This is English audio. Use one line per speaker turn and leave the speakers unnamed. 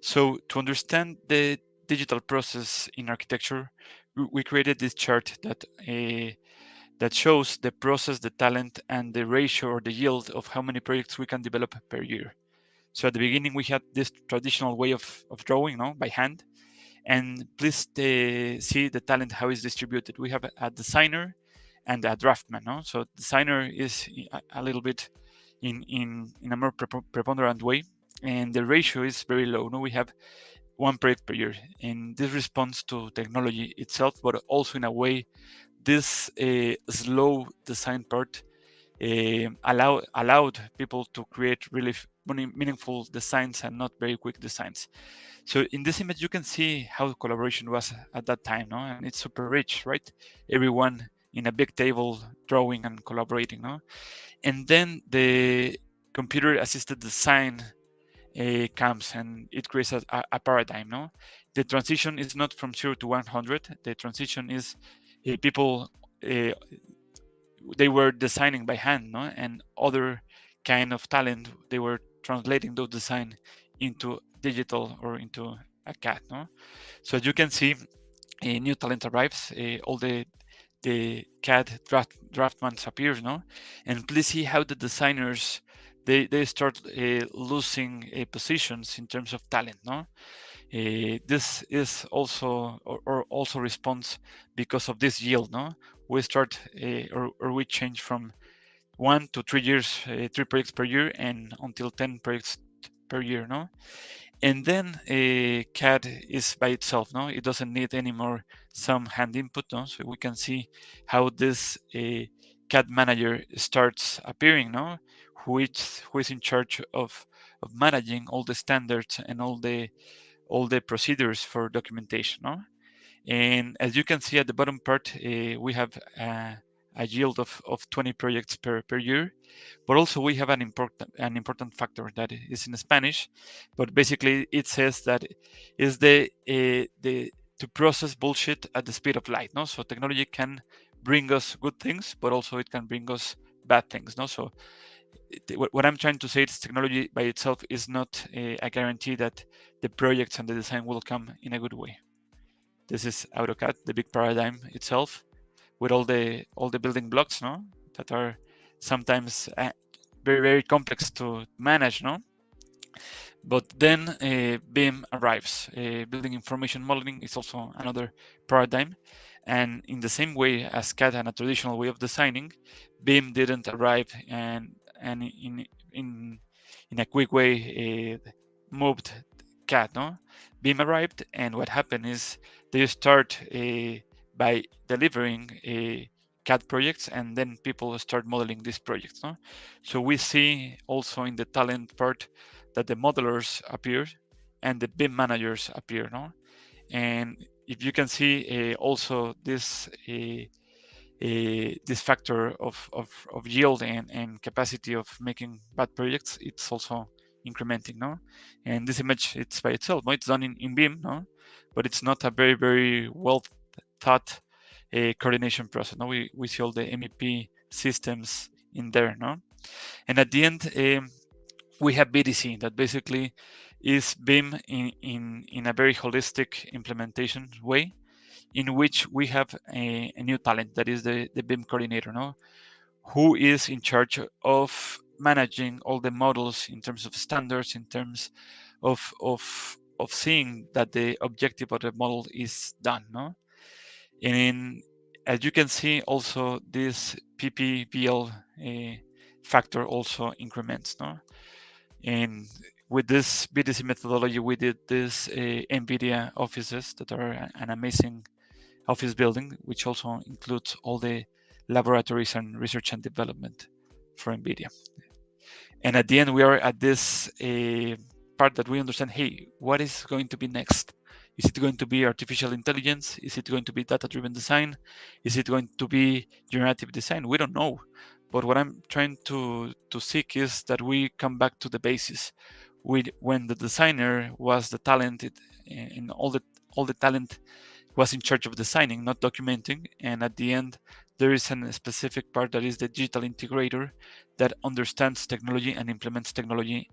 So to understand the digital process in architecture, we created this chart that shows the process, the talent, and the ratio or the yield of how many projects we can develop per year. So at the beginning, we had this traditional way of drawing, no, by hand. And please see the talent, how it's distributed. We have a designer and a draftman, no? So designer is a little bit in a more preponderant way, and the ratio is very low. No, we have one project per year, and this responds to technology itself, but also in a way, this slow design part allowed people to create really meaningful designs and not very quick designs. So in this image, you can see how collaboration was at that time, no? And it's super rich, right? Everyone in a big table drawing and collaborating, no? And then the computer-assisted design comes and it creates a paradigm, no? The transition is not from 0 to 100. The transition is people uh, they were designing by hand, no? And other kind of talent, they were translating those design into digital or into a CAD, no? So as you can see, a new talent arrives, all the CAD draftmans appears, no? And please see how the designers they start losing positions in terms of talent, no? This is also or also responds because of this yield, no? We start or we change from 1 to 3 years, 3 projects per year, and until 10 projects per year, no? And then CAD is by itself, no? It doesn't need any more some hand input, no? So we can see how this CAD manager starts appearing, no? Who is in charge of managing all the standards and all the procedures for documentation, no? And as you can see at the bottom part, we have a yield of 20 projects per year, but also we have an important factor that is in Spanish, but basically it says that is the to process bullshit at the speed of light, no? So technology can bring us good things, but also it can bring us bad things, no? So what I'm trying to say is technology by itself is not a guarantee that the projects and the design will come in a good way. This is AutoCAD, the big paradigm itself, with all the building blocks, no, that are sometimes very complex to manage, no. But then BIM arrives. Building information modeling is also another paradigm, and in the same way as CAD had a traditional way of designing, BIM didn't arrive and in a quick way moved CAD, no? BIM arrived, and what happened is they start by delivering CAD projects, and then people start modeling these projects, no? So we see also in the talent part that the modelers appear and the BIM managers appear, no? And if you can see also this this factor of yield and capacity of making bad projects, it's also incrementing, no? And this image, it's by itself, no? It's done in BIM, no? But it's not a very well thought coordination process, no? We see all the MEP systems in there, no? And at the end, we have BDC that basically is BIM in a very holistic implementation way, in which we have a new talent that is the BIM coordinator, no? Who is in charge of managing all the models in terms of standards, in terms of seeing that the objective of the model is done, no? And as you can see, also this PPBL factor also increments, no? And with this BDC methodology, we did this NVIDIA offices that are an amazing office building, which also includes all the laboratories and research and development for NVIDIA. And at the end, we are at this part that we understand, hey, what is going to be next? Is it going to be artificial intelligence? Is it going to be data-driven design? Is it going to be generative design? We don't know. But what I'm trying to seek is that we come back to the basis. When the designer was the talented, and all the talent was in charge of designing, not documenting. And at the end, there is a specific part that is the digital integrator that understands technology and implements technology